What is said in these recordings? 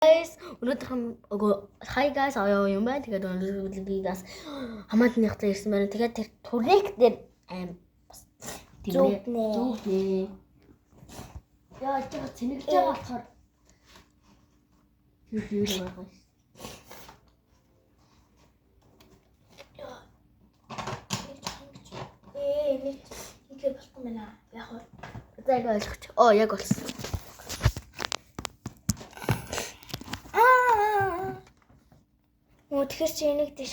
Guys, өнөөдөр hi guys юм байна. Тэгээд өнөөдөр би бас хамаатныхтай ирсэн байна. Тэгээд тэр турек дээр бас зүгнээ. Яа, чи цэнэглэж байгаа болохоор юу байгаа юм. Нэг болтон байна. Яг хоо. За яг ойлгоч. Яг болсон. Тэгэхээр чи энийг тийш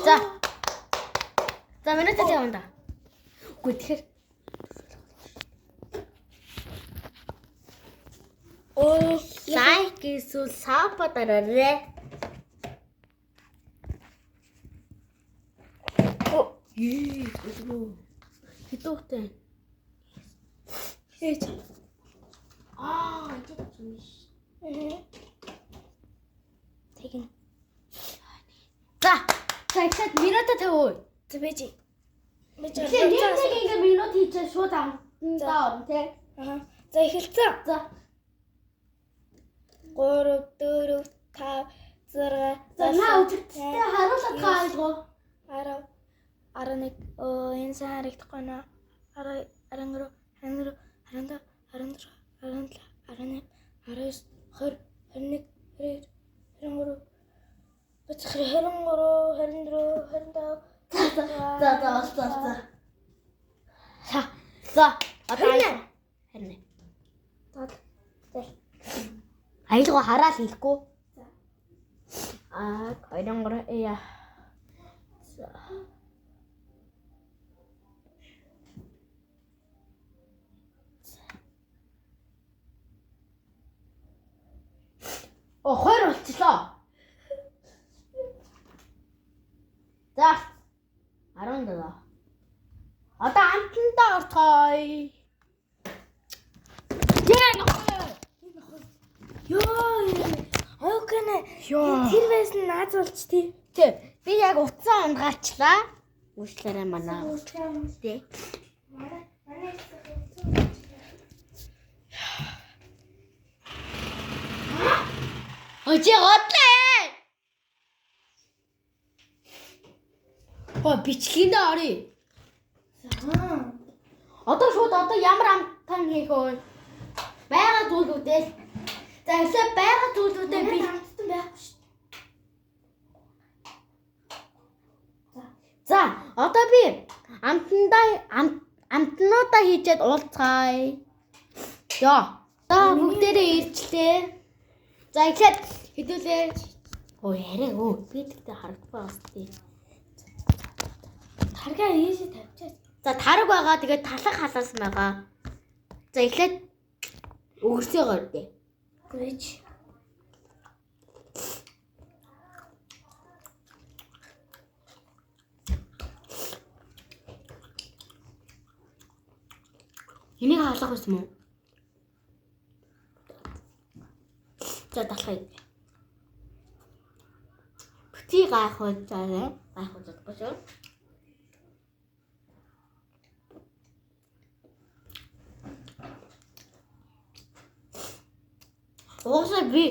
За. За минут явна да. Үгүй тэгэхээр лайк эсвэл саб дараарай. Хитүүхтэй. Хээч. Идэв юм биш. Тэгнэ. За ихтэй минут тавь. За бэж. Нэг ингээ минут хийчихээ шууд амтандаа орно тий. За эхэлцэн. За 3 4 5 6 за наа үзэгчтэй харуулаад гайлгоо. 10 11 энэ сайн харагдахгүй наа. 12 13 14 15 16 17 18 19 20 21 22 23 За одоо харин. Аялгаа хараад хэлэхгүй. За 23 яа. За хоёр болчихлоо. За 17. Одоо амтандаа орцгоё. Тэр байсан наад болж тий. Би яг утсан унгаачлаа. Үүслээрээ манай. Тий. Очи готлээ. Бичлэгэндээ оръё. Одоо шууд ямар амтан хийх вэ? Бага зүйлүүдээ. За эхлээд бага зүйлүүдээ би амттан байхгүй шүү. За одоо би амтнуудаа хийчихэд уулзгаая. Яа. Одоо бүгдээрээ ирчлээ. За эхлээд хэдүүлээ. Яриаг би тэгтээ харагдахгүй бас тий. Таргаа ийшээ тавьчихсан. За тараг байгаа. Тэгээд талах халаасан байгаа. За эхлээд өгсөө гордээ. Гүйж. Энийг халах байсан мó? За талхай. Бити гайхуулж байгаа. Гайхуулж чадахгүй шүү. Ууса би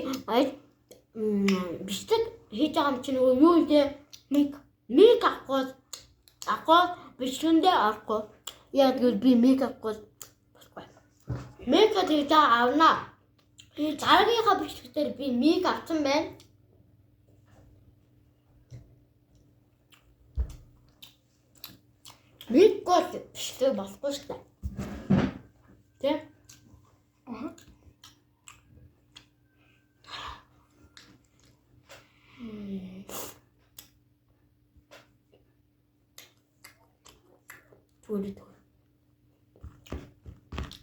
бичлэг хийж байгаа юм чинь юу вэ? Миг авахгүй бичлэгэндээ авахгүй. Яг гэвэл би миг авахгүй болохгүй. Миг хийж авнаа. Би дараагийнхаа бичлэгтэр би миг авсан байна. Миг гол бичлэг болохгүй шүү дээ. Тэ?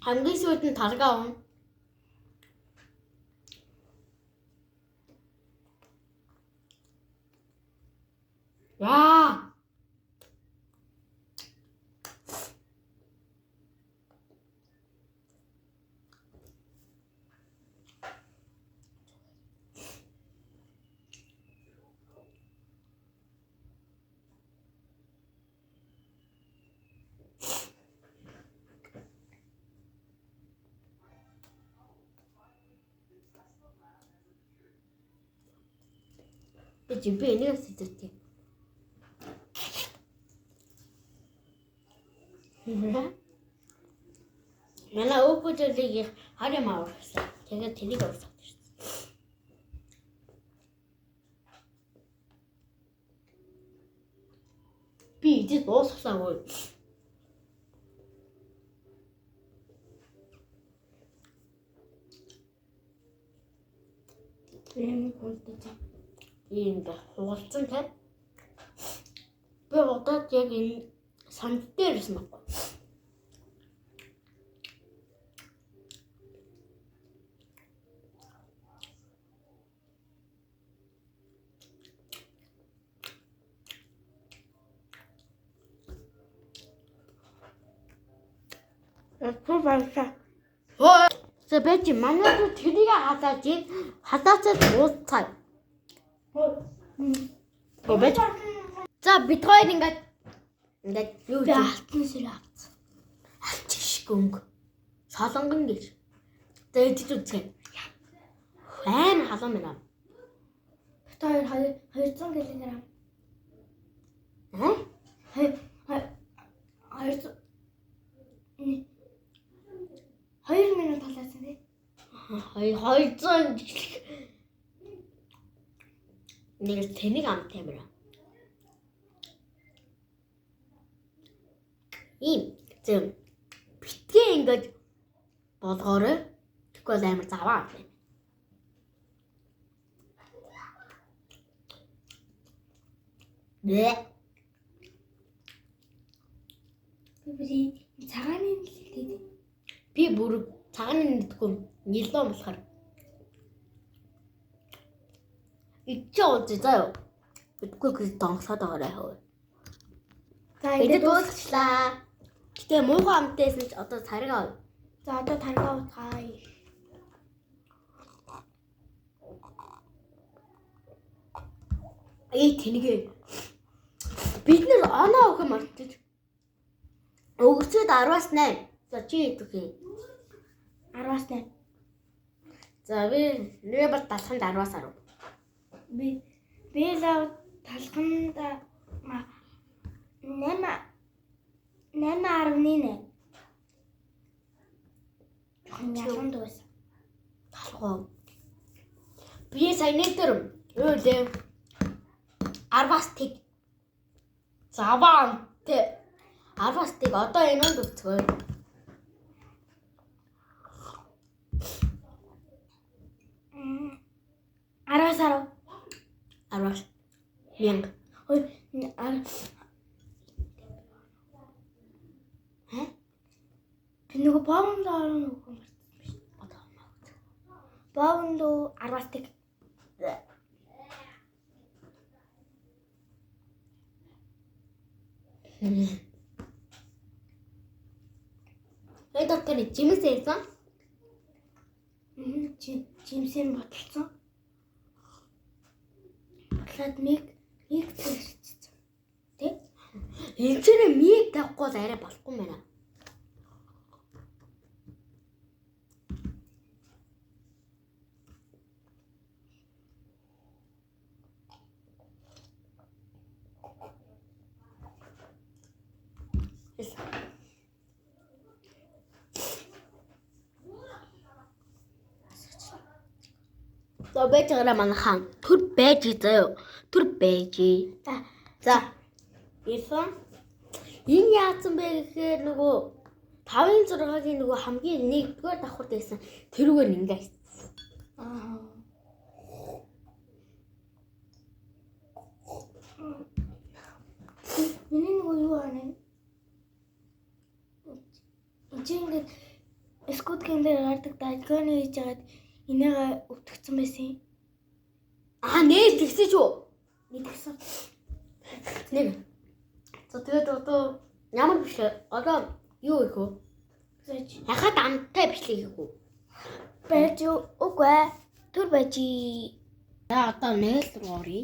Хамгийн сүүлд нь таргаа он. Яа. Би энийг сэтгэв. Манай өвгөдлийг харин авчихсан. Тэгээд тэнийг авсан. Би идэж дуусгасаагүй. Ийм хуулцсан тийм. Би удаад яг энэ санд дээрсэн баггүй. За бэж манай тэрийг хадаач дуусцаа. Бэж. За бид хоёр ингээд юу гэж алтан сэр авсан. алчишгүй өнгө. Солонгон гэж. За идэж үзье. Айн халуун байна. Бид хоёр 200 кг. Аа? 2 минут талаасан тий. 200 нэг тэнийг амт юм байна. Ийм зөв битгий ингэж болгоорой. Тэгвэл амар заваа байна. Нэ. Би цагааны нэлээд. Би бүр цагааны нэгдгүй нилон болохоор. Ичээ ууж заяа. Бидгүй гэж донхсоод байгаарай хөө. За Идэж дуусчлаа. Гэтэ муухай амтайсан ч одоо цариг ав. За одоо таргаа утгаая. Тэнийг бид нэр оноо өгөх юм арчиж. Өгцөд 10-аас 8. За чи идэх юм. 10-аас 8. За би бас талханд 10-аас 10. Би лав талханд 8.1. Ялганд байсан. Талхаа. Би сайн нэтэр юу лээ 10-аас 1. Заваа тэ 10-аас 1 одоо энэнд үцгөө. М 10-аас 10. 10-аас 1000. Ой би нөгөө бомбонд орно үгүй Одоо бомбонд 10-аас 1. доктор жимс хийсэн. Жимсийн ботолцсон. Ботлоод миг зэрэгцсэн. Тэ? Энэ чинь миг тавихгүй арай болохгүй юм байна. За байж байгаа манайхан төр байж заяа. Төр байж. За. Ийсэн. Энэ яатсан бэ гэхээр нөгөө 5-6-гийн нөгөө хамгийн 1-р давхурд байсан. Тэрүүгээр ингээ. Миний нөгөө юу аа ингээд скутгийн дээр гардаг дайгоны хийж хагаад энийгээ өвтгцэн байсан. Нээж тэгсэн ч үү? Нэгсэн. Нэг. За тэгээд одоо ямар биш одоо юу их вэ? Яхад амттай бичлэг хийх үү? Байж үгүй ээ. Түр байж. За одоо нээл рүү оръё.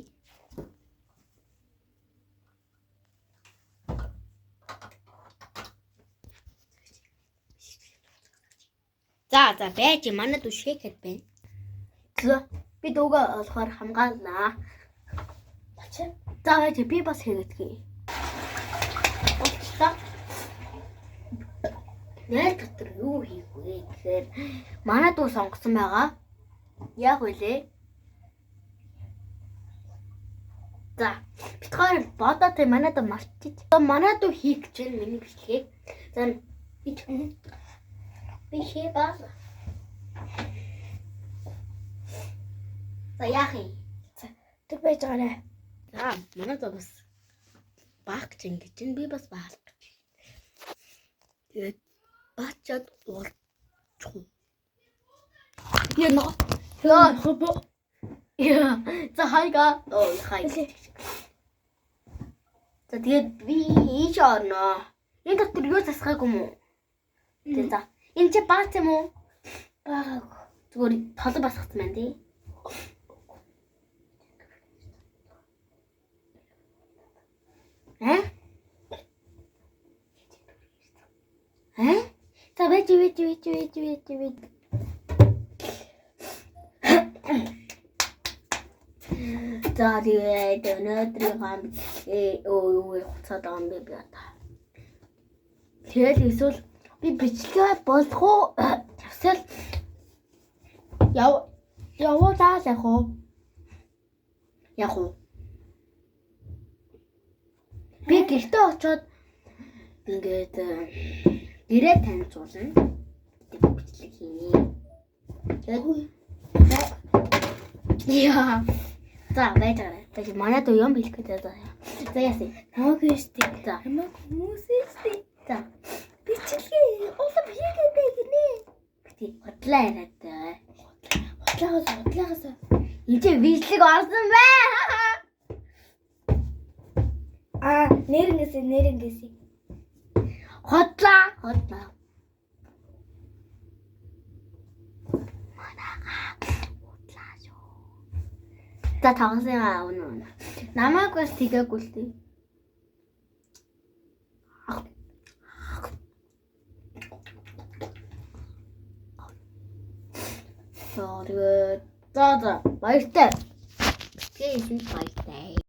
За байж манад үшгэхэд байна. Би дүүгээ олохоор хамгаалнаа. За байж би бас хийгээдгий. Болчлоо. Нэр дотор юу хийх вэ гэхээр манай дүү сонгосон байгаа. Яг үлээ. За, бид хоёр бодоо тэ манай дүү мартчих. Манай дүү хийх гэж байна миний бичлэгийг. За би хий ба. За яах юм? Тэг байж байгаарэ. За, манай дүү бас баах гэж ингэж байна. Би бас баалах гэж. Тэгээд баачаад уулчих. Яна. Яа, за хайга. Хайга. За тэгээд би ийш орно. Энэ дотор юу засгаагүй юм уу? Тэгээд за. Энэ чи баац юм уу? Баагагүй. Зүгээр толон басгацсан байна тий. За вэж. За тэгээд өнөөдрийн хам хуцаад байгаа юм би ята. Тэгэл эсвэл би бичлэгээ болох уу? Явсал явуулаа яг уу. Яг уу. Би гэртээ очиод ингээд гэрээ танилцуулна. Бичлэг хийнэ. Тэгээд яа. За баяжаа. Тэгж манай дүү юм хэлэх гэдэг заа. За яасан. Ногөөстэй. За. Хамаг хүмүүстэй. За. Бичлэгээ улам хийгээд гинэ. Бити хотлаа яриад байгаа. Хотлаагаас. Энд чи бичлэг орсон бай. Нэрнгэсээ. Хотлаа. За тавсан аавна. Намайг бас тэгээгүй л тий. За баяртай. Гэх юм баяртай.